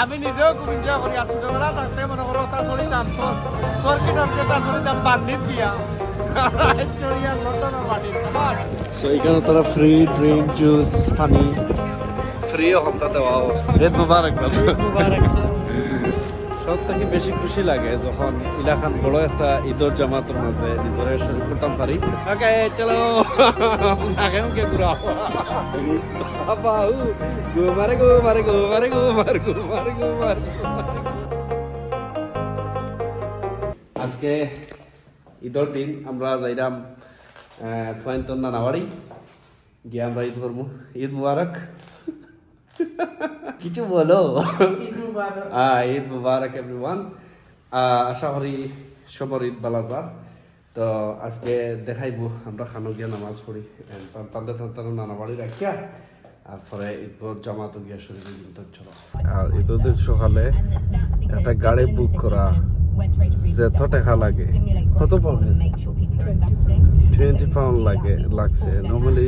আমি নিজেও খুব এনজয় করি আর ছোটবেলা থাকতে মনে করো তা চড়িতাম সরকিটার যেটা চড়িতাম বান্ডির দিয়া চড়িয়া লন্ডনের বান্ডির তোমার সো এখানে তারা ফ্রি ড্রিঙ্ক জুস পানি ফ্রি হমটা দেওয়া ঈদ মুবারক সব থেকে বেশি খুশি লাগে যখন ইলাকান বড় একটা ঈদের জামাতের মাঝে নিজেরা শরীর করতাম পারি ওকে চলো আগে মুখে ঘুরাও বাবু ঘুমারে ঘুমারে ঘুমারে ঘুমারে ঘুমারে ঘুমারে আজকে ঈদের দিন আমরা যাইলাম ফয়ন্তর নানা বাড়ি গিয়ে আমরা ঈদ করবো ঈদ মুবারক কিছু বলো ঈদ মুবারক এভরিওয়ান আশা করি সবার ঈদ ভালো যার তো আজকে দেখাইবো আমরা খানো গিয়া নামাজ পড়ি তাদের নানা বাড়ি রাখিয়া আর পরে ঈদগর জামাত গিয়া শরীরে কিন্তু চলো আর ঈদের সকালে একটা গাড়ি বুক করা যেত টাকা লাগে কত পাউন্ড 20 পাউন্ড লাগছে নর্মালি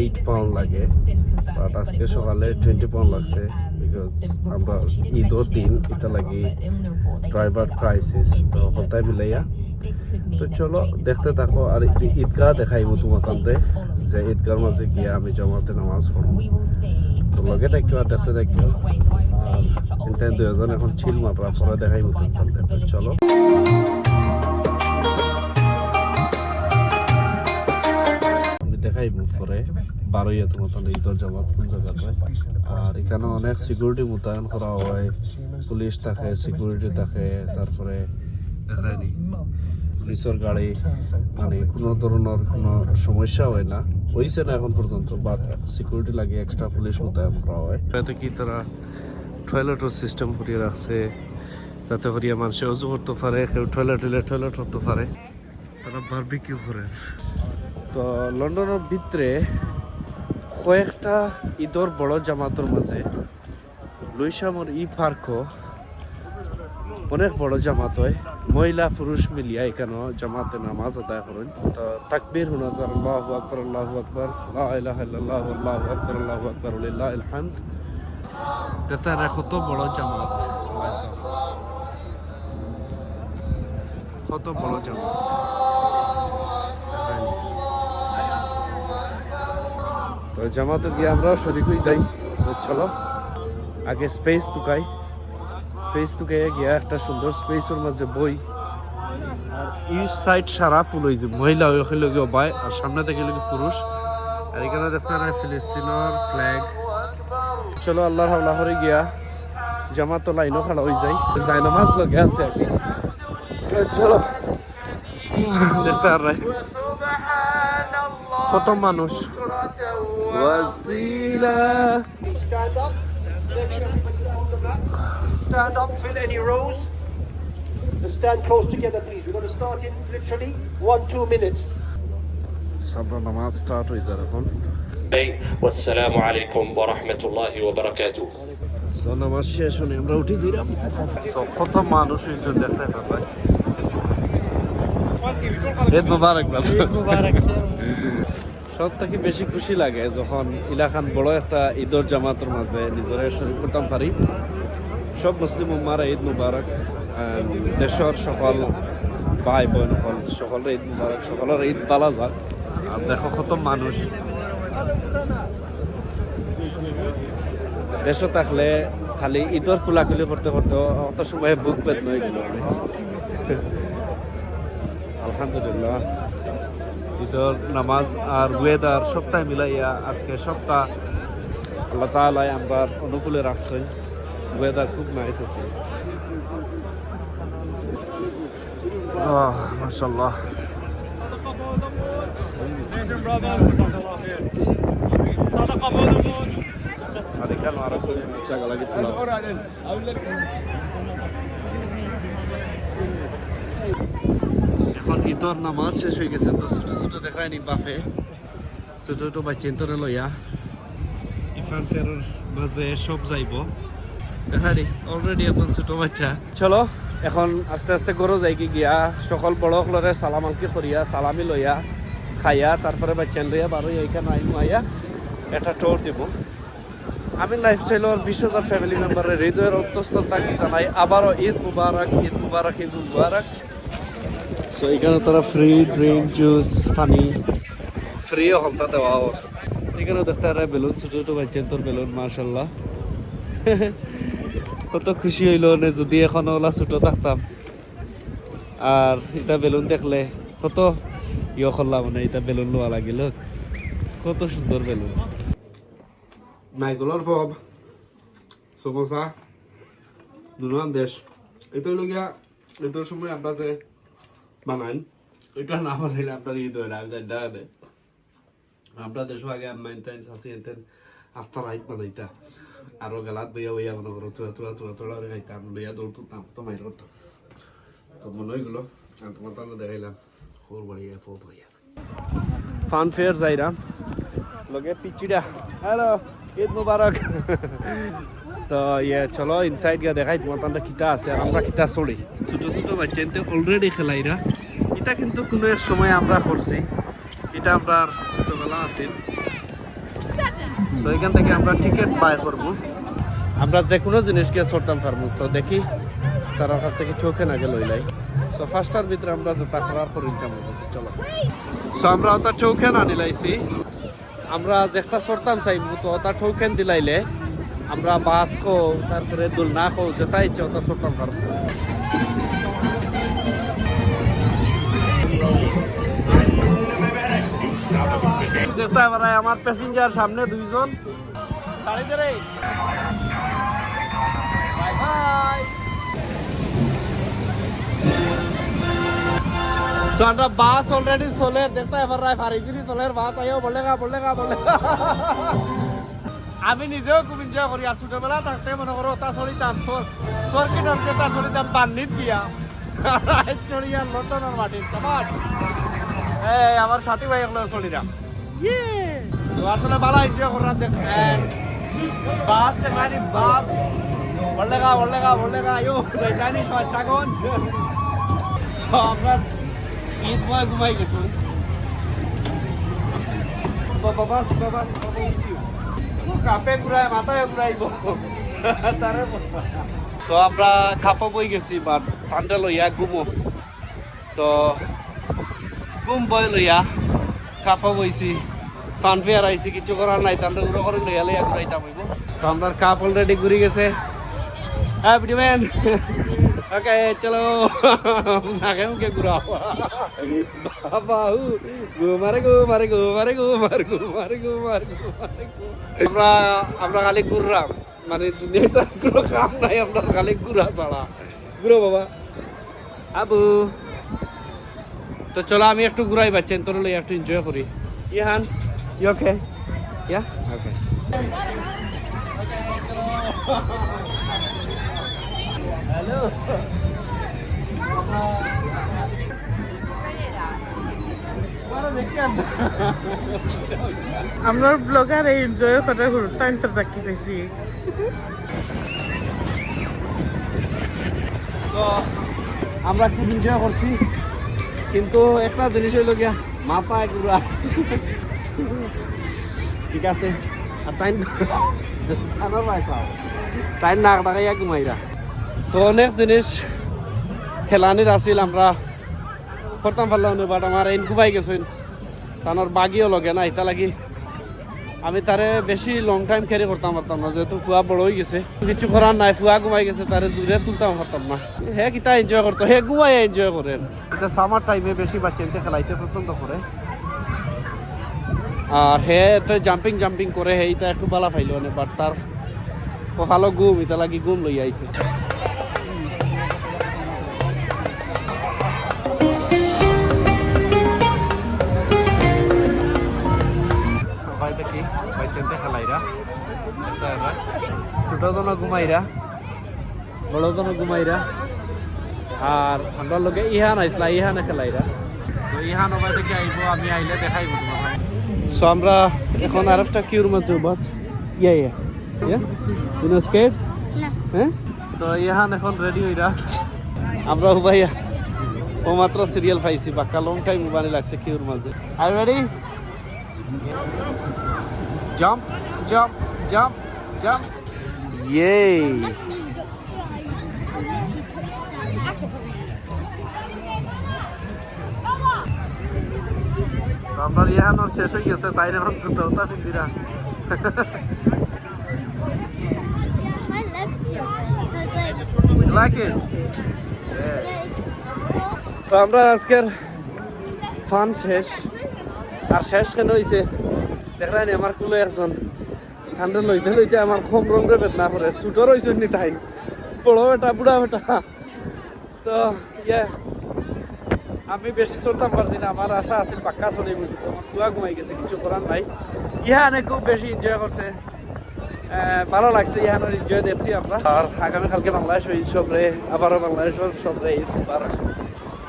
8 পাউন্ড লাগে বাট আজকে সকালে 20 পাউন্ড লাগছে বিকজ আমরা ঈদের দিন এটা লাগি ড্রাইভার ক্রাইসিস তো হতাই মিলাইয়া তো চলো দেখতে থাকো আর ঈদগাহ দেখাইব তোমাদের যে ঈদগার মাঝে গিয়ে আমি জামাতে নামাজ পড়বো তো লগে থাকিও আর দেখতে থাকিও আর ইন্টারনেট 2000 এখন ছিল মাত্রা পরে দেখাইব তোমাদের তো চলো দেখাইব পরে 12 তোমার ঈদের জামাত কোন জায়গাতে আর এখানে অনেক সিকিউরিটি মোতায়েন করা হয় পুলিশ থাকে সিকিউরিটি থাকে তারপরে দেখায়নি পুলিশের গাড়ি মানে কোনো ধরনের কোনো সমস্যা হয় না হয়েছে না এখন পর্যন্ত বাট সিকিউরিটি লাগে এক্সট্রা পুলিশ মোতায়েন করা হয় এতে কি তারা টয়লেটের সিস্টেম করিয়ে রাখছে যাতে করিয়া মানুষ অজু করতে পারে কেউ টয়লেট করতে পারে তারা বারবিকিউ করে তো লন্ডনের ভিতরে কয়েকটা ঈদের বড় জামাতের মাঝে লুইসামর পার্কও অনেক বড় জামাত হয় মহিলা পুরুষ মিলিয়া এখানে জামাতে নামাজ আদায় করেন তো তাকবীর শোনা যায় আল্লাহু আকবার লা ইলাহা ইল্লাল্লাহ আল্লাহু আকবার লিল্লাহিল হামদ তারা কত বড় জামাত কত বড় জামাত তো জামাতে গিয়ে আমরা শরীর হয়ে যাই চলো আগে স্পেস টুকাই গিয়া একটা সুন্দর স্পেসের মাঝে বই আর এই সাইড সারা ফুল হয়ে যে মহিলা হইলে গিয়ে বাই আর সামনে থেকে লোক পুরুষ আর এখানে দেখতে পারেন ফিলিস্তিনের ফ্ল্যাগ চলো আল্লাহর হাওলা করে গিয়া জামাত তো লাইনও খাড়া হয়ে যায় নামাজ লগে আছে আর কি চলো দেখতে আর কত মানুষ Stand up, fill any rows. Stand close together, please. We're going to start in literally 1-2 minutes. সাবরা নামাজ স্টার্ট হয়ে যায় এখন والسلام عليكم ورحمة الله وبركاته. সো নামাজ শেষ হলে আমরা উঠে যাইলাম কত মানুষ হয়েছে দেখতে পাবেন ঈদ মুবারক সব থেকে বেশি খুশি লাগে যখন ইলাকান বড় একটা ঈদের জামাতের মাঝে নিজেরা শরীর করতাম পারি সব মুসলিম উম্মারা ঈদ মুবারক দেশের সকল ভাই বোন সকলের ঈদ মুবারক সকলের ঈদ পালা যাক আর দেখো কত মানুষ দেশে থাকলে খালি ঈদের খোলাখুলি করতে অত সময় বুক পেত নয় গেল আলহামদুলিল্লাহ ঈদের নামাজ আর ওয়েদার সপ্তাহে মিলাইয়া আজকে সপ্তাহ আল্লাহ তাআলাই আমরা অনুকূলে রাখছেন ওয়েদার খুব নাইস আছে মাশাআল্লাহ এখন ঈদের নামাজ শেষ হয়ে গেছে তো ছোট ছোট দেখায়নি বাফে ছোট ছোট বাচ্চা লইয়া ইফান ফেরোর মাঝে সব যাইব দেখানি অলরেডি এখন ছোট বাচ্চা চলো এখন আস্তে আস্তে গরো যাই গিয়া সকল বড় হলরে সালাম আলকি করিয়া সালামি লইয়া খাইয়া তারপরে বাচ্চান লইয়া বারো এইখানে আইয়া একটা টোর দিব আমি লাইফস্টাইলের 20,000 ফ্যামিলি মেম্বারের হৃদয়ের অন্তঃস্থল থাকি জানাই আবারও ঈদ মুবারক ঈদ মুবারক ঈদ মুবারক। সো এখানে তারা ফ্রি ড্রিঙ্ক জুস পানি ফ্রিও হলতা দেওয়া ওর। এখানে দেখতে পারা বেলুন ছোট ছোট বাচ্চা তোর বেলুন মার্শাল্লাহ কত খুশি হইল না যদি এখন ওলা ছোট থাকতাম। আর এটা বেলুন দেখলে কত ইয়ে করলাম মানে এটা বেলুন লোয়া লাগিল কত সুন্দর বেলুন। নাইকলের ফব সমোসা দুনান দেশ এটা হইল গিয়া ঈদের সময় আমরা যে বানাইন এটা না বানাইলে আপনার ঈদ হয় না আমি জানি আমরা দেশও আগে মাইনতেন শাসি এনতেন আস্তা রাইত বানাইতা আরো গেলাত বইয়া বইয়া মনে করো তোড়া খাইতাম লইয়া দৌড় তুলতাম তো মাইর করতাম তো মনে হইগুলো আমি তোমার তাহলে দেখাইলাম খোর বাড়িয়া ফো বাড়িয়া ফান ফেয়ার যাইরাম লগে পিচিটা হ্যালো ঈদ মুবারক তো ইয়ে চলো ইনসাইড গিয়ে দেখাই তোমার তাহলে কিতা আছে আর আমরা কিতা চলি ছোট ছোট বাচ্চা অলরেডি খেলাইরা এটা কিন্তু কোনো এক সময় আমরা করছি এটা আমরা ছোটবেলা আছিল। তো এখান থেকে আমরা টিকিট বাই করবো আমরা যে কোনো জিনিস গিয়ে চড়তাম পারবো তো দেখি তার কাছ থেকে চোখে না গেল লইলাই। সো ফার্স্টার ভিতরে আমরা যেটা করার করিতাম চলো। সো আমরা ওটা চৌখেন আনিলাইছি আমরা যেটা চড়তাম চাইবো তো ওটা চৌখেন দিলাইলে আমরা বাস খো তারপরে দোলনা খো যেটা ইচ্ছে ওটা চড়তাম পারবো। দেখতে পারে আমার প্যাসেঞ্জার সামনে দুইজন আমরা বাস অলরেডি চলে দেখতে পারে ফারিজিরি চলের বাস আইও বলেগা আমি নিজেও খুব এনজয় করি আর ছোটবেলা থাকতে মনে করো ওটা চড়িতাম সরকিটার যেটা চড়িতাম বান্নিত গিয়া চড়িয়া লন্ডনের মাটির চমাট আমার সাথী ভাই এগুলো চলিরাম তো আসলে ভালো এনজয় করার দেখেন বাস দেখানি বাস বললেগা আয়ো জানি সস্তাগঞ্জ আপনার ঈদ ঘুমাই গেছো বাবা কাপে ঘুরায় মাথায় ঘুরাইব তারে তো আমরা খাপা বই গেছি বাট ঠান্ডা লইয়া ঘুমো তো ঘুম বই লইয়া কাপা বইছি ফান ফেয়ার আইছি কিছু করার নাই তাহলে উড়ো করে লইয়া লইয়া ঘুরাইতাম হইব। তো আমরা কাপ অলরেডি ঘুরে গেছে হ্যাঁ ভিডিওম্যান ওকে চলো নাকে মুখে ঘুরাও বাবা আমরা খালি ঘুরলাম মানে দুনিয়াতে কোনো কাম নাই আপনার খালি ঘুরা ছাড়া ঘুরো বাবা আবু। তো চলো আমি একটু ঘুরাই পাচ্ছেন তোর লই একটু এনজয় করি Ihan you okay yeah okay hello আমরা ব্লগার এনজয় করে ঘুরতাম তো থাকি বেশি। তো আমরা খুব এনজয় করছি কিন্তু একটা জিনিস হইল গিয়া মাথা ঘুরা ঠিক আছে আর টাইম নাক ডাকাইয়া ঘুমাইরা। তো অনেক জিনিস খেলানির আছিল আমরা করতাম পারলাম না বাট আমার এন ঘুমাই গেছেন তানোর বাগিও লগে না এটা লাগি আমি তারে বেশি লং টাইম ক্যারি করতাম পারতাম না যেহেতু ফুয়া বড় হয়ে গেছে কিছু করার নাই ফুয়া ঘুমাই গেছে তারে জুড়ে তুলতাম পারতাম না হে কিতা এনজয় করতো হে ঘুমাই এনজয় করেন। এটা সামার টাইমে বেশি বাচ্চাতে খেলাইতে পছন্দ করে আর হে তো জাম্পিং করে হে এটা একটু বালা পাইল না বাট তার ভালো ঘুম এটা লাগি ঘুম লই আইছে। দেখি বাচ্চাতে খেলাইরা ছোটজনও ঘুমাইরা বড়জনও ঘুমাইরা আর আমরা লগে ইহান আইসলা ইহানে খেলাইরা তো ইহান ওবাই থেকে আইব আমি আইলে দেখাইব তোমাকে। সো আমরা এখন আরেকটা কিউর মাঝে বাট ইয়া ইউ স্কেট হ্যাঁ তো ইহান এখন রেডি হইরা আমরা ভাইয়া ও মাত্র সিরিয়াল পাইছি বাক্কা লং টাইম বানি লাগছে কিউর মাঝে। আর ready jump jump jump Jump. Yay. আমার ইয়ানো শেষ হয়ে গেছে তাই না জুতোটা পিন্দিরা My legs feel because like like it yeah, it's তো আমরা আজকের ফান শেষ আর শেষ কেন হয়েছে দেখলেন আমার কুলো একজন ঠান্ডা লইতে লইতে আমার কম রঙের বেদনা করে ছুটো রয়েছে নি তাই বড় বেটা বুড়া বেটা তো ইয়ে আমি বেশি চলতাম পারছি না আমার আশা আছে পাক্কা চলে আমার ফুয়া ঘুমাই গেছে কিছু করার নাই ইহানে খুব বেশি এনজয় করছে ভালো লাগছে ইহানের এনজয় দেখছি আমরা আর আগামীকালকে বাংলাদেশ সবরে আবারও বাংলাদেশের সবরে ঈদ মুবারক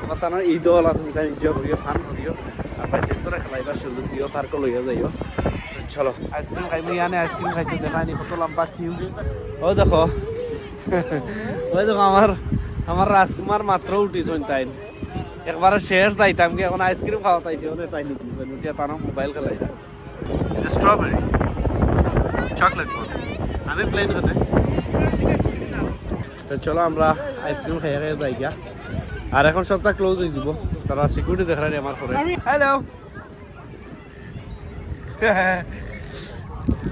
আমার তার ঈদও হলা তুমি তাই এনজয় করিও ফান করিও আর বাইরে তোরা খেলাইবার সুযোগ দিও পার্ক লইয়া যাইও চলো আইসক্রিম খাইবি ইয়ানে আইসক্রিম খাইতে দেখায়নি কত লম্বা কিউ ও দেখো ওই দেখো আমার রাজকুমার মাত্র উঠিছন তাই একবারে শেষ যাইতাম কি এখন আইসক্রিম খাওয়া তাইছে ওনে তাই নিতে উঠিয়া তারা মোবাইল খেলাই না স্ট্রবেরি চকলেট আমি প্লেন করতে তো চলো আমরা আইসক্রিম খাইয়া খাইয়া যাই গিয়া আর এখন সবটা ক্লোজ হয়ে দিব তারা সিকিউরিটি দেখানি আমার করে হ্যালো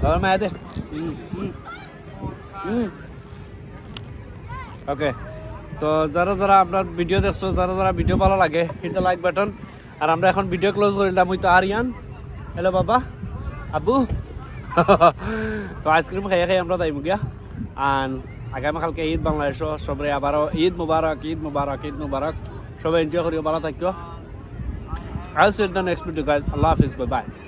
আর মায়া দে ওকে তো যারা যারা আপনার ভিডিও দেখছো যারা যারা ভিডিও ভালো লাগে হিট দ্য লাইক বাটন আর আমরা এখন ভিডিও ক্লোজ করিলাম ওই তো আরিয়ান হ্যালো বাবা আব্বু তো আইসক্রিম খাইয়া খাই আমরা যাইব গিয়া আর আগামীকালকে ঈদ বাংলাদেশ সবরে আবারও ঈদ মুবারক ঈদ মুবারক ঈদ মুবারক সবাই এনজয় করিও ভালো থাকিও I will see you in the next video guys আল্লাহ হাফিজ বাই বাই